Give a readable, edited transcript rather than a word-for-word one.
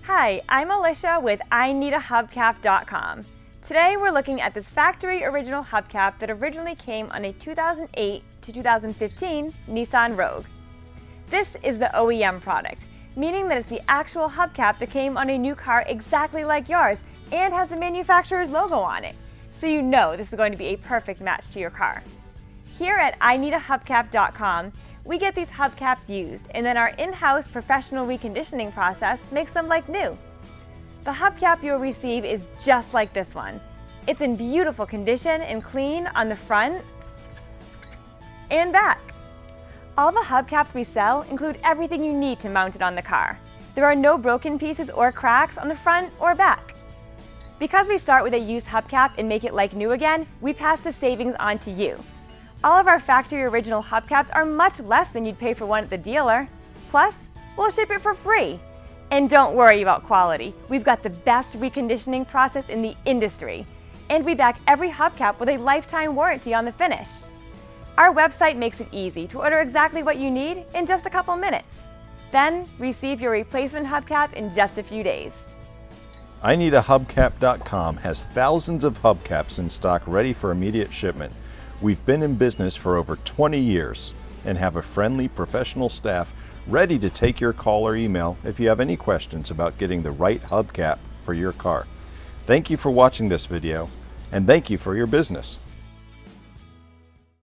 Hi, I'm Alicia with IneedAHubcap.com. Today we're looking at this factory original hubcap that originally came on a 2008 to 2015 Nissan Rogue. This is the OEM product, meaning that it's the actual hubcap that came on a new car exactly like yours and has the manufacturer's logo on it, so you know this is going to be a perfect match to your car. Here at IneedAHubcap.com, we get these hubcaps used, and then our in-house professional reconditioning process makes them like new. The hubcap you'll receive is just like this one. It's in beautiful condition and clean on the front and back. All the hubcaps we sell include everything you need to mount it on the car. There are no broken pieces or cracks on the front or back. Because we start with a used hubcap and make it like new again, we pass the savings on to you. All of our factory original hubcaps are much less than you'd pay for one at the dealer. Plus, we'll ship it for free. And don't worry about quality. We've got the best reconditioning process in the industry. And we back every hubcap with a lifetime warranty on the finish. Our website makes it easy to order exactly what you need in just a couple minutes. Then, receive your replacement hubcap in just a few days. IneedAHubcap.com has thousands of hubcaps in stock ready for immediate shipment. We've been in business for over 20 years and have a friendly professional staff ready to take your call or email if you have any questions about getting the right hubcap for your car. Thank you for watching this video, and thank you for your business.